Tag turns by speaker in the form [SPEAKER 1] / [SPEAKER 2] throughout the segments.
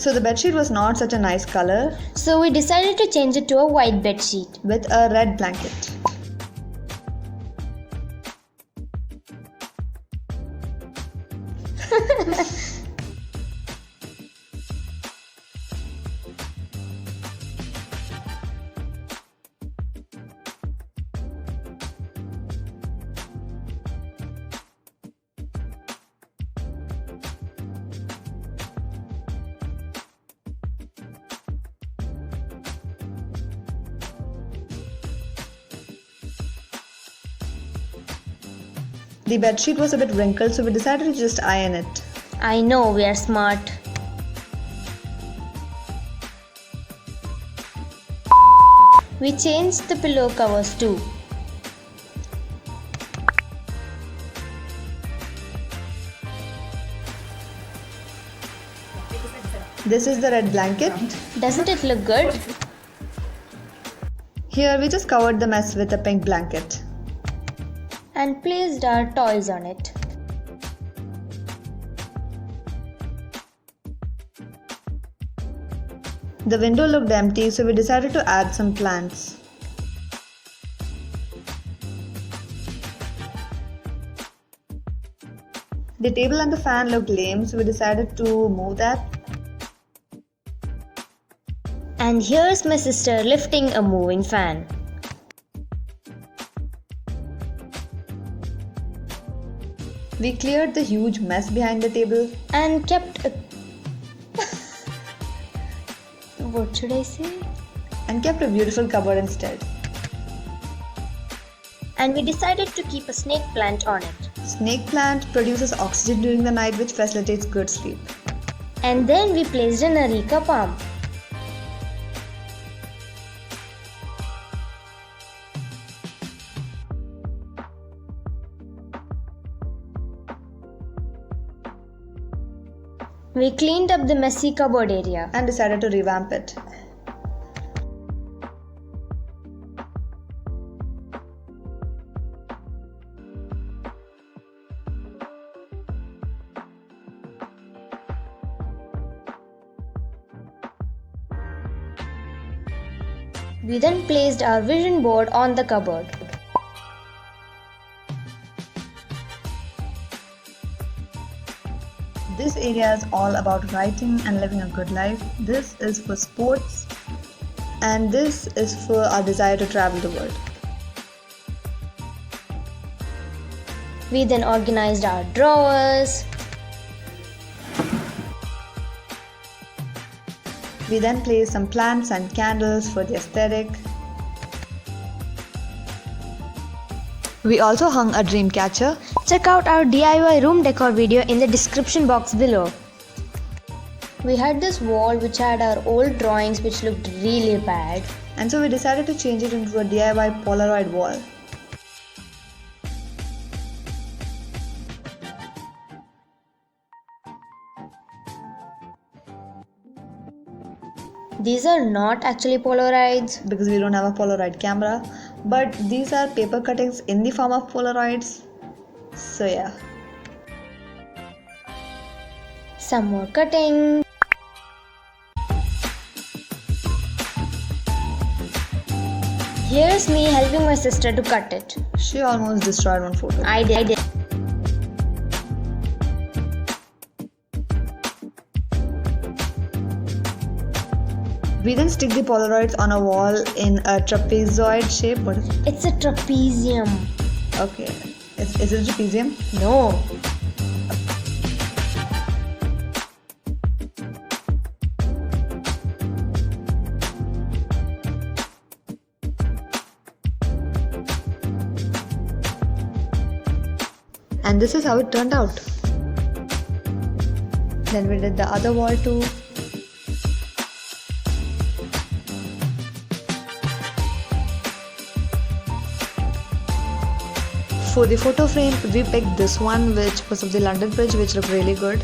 [SPEAKER 1] So the bedsheet was not such a nice color.
[SPEAKER 2] So we decided to change it to a white bedsheet
[SPEAKER 1] with a red blanket. The bedsheet was a bit wrinkled, so we decided to just iron it.
[SPEAKER 2] I know, we are smart. We changed the pillow covers too.
[SPEAKER 1] This is the red blanket.
[SPEAKER 2] Doesn't it look good?
[SPEAKER 1] Here we just covered the mess with a pink blanket.
[SPEAKER 2] And placed our toys on it.
[SPEAKER 1] The window looked empty, so we decided to add some plants. The table and the fan looked lame, so we decided to move that.
[SPEAKER 2] And here's my sister lifting a moving fan.
[SPEAKER 1] We cleared the huge mess behind the table
[SPEAKER 2] and kept a what should I say?
[SPEAKER 1] And kept a beautiful cupboard instead.
[SPEAKER 2] And we decided to keep a snake plant on it.
[SPEAKER 1] Snake plant produces oxygen during the night, which facilitates good sleep.
[SPEAKER 2] And then we placed an areca palm. We cleaned up the messy cupboard area
[SPEAKER 1] and decided to revamp it.
[SPEAKER 2] We then placed our vision board on the cupboard.
[SPEAKER 1] This area is all about writing and living a good life. This is for sports, and this is for our desire to travel the world.
[SPEAKER 2] We then organized our drawers.
[SPEAKER 1] We then placed some plants and candles for the aesthetic. We also hung a dream catcher.
[SPEAKER 2] Check out our DIY room decor video in the description box below. We had this wall which had our old drawings which looked really bad.
[SPEAKER 1] And so we decided to change it into a DIY Polaroid wall.
[SPEAKER 2] These are not actually Polaroids
[SPEAKER 1] because we don't have a Polaroid camera, but these are paper cuttings in the form of Polaroids. So yeah.
[SPEAKER 2] Some more cutting. Here's me helping my sister to cut it.
[SPEAKER 1] She almost destroyed one photo.
[SPEAKER 2] I did.
[SPEAKER 1] We then stick the Polaroids on a wall in a trapezoid shape. What is it?
[SPEAKER 2] It's a trapezium.
[SPEAKER 1] Okay. Is it a trapezium?
[SPEAKER 2] No.
[SPEAKER 1] And this is how it turned out. Then we did the other wall too. For the photo frame, we picked this one which was of the London Bridge, which looked really good.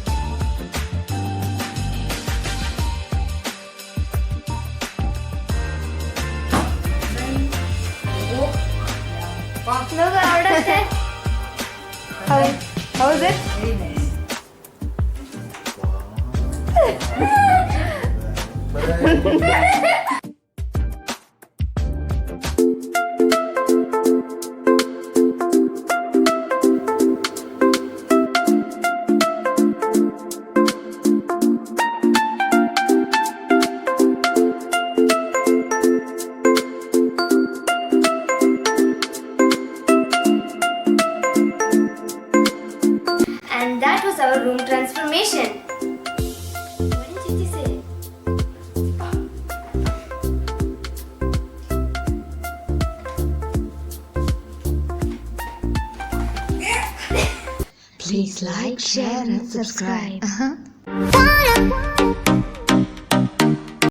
[SPEAKER 1] How is it?
[SPEAKER 3] Very nice.
[SPEAKER 2] And that was our room transformation. What did Chichi say?
[SPEAKER 1] Please like, share and subscribe.
[SPEAKER 2] Bye.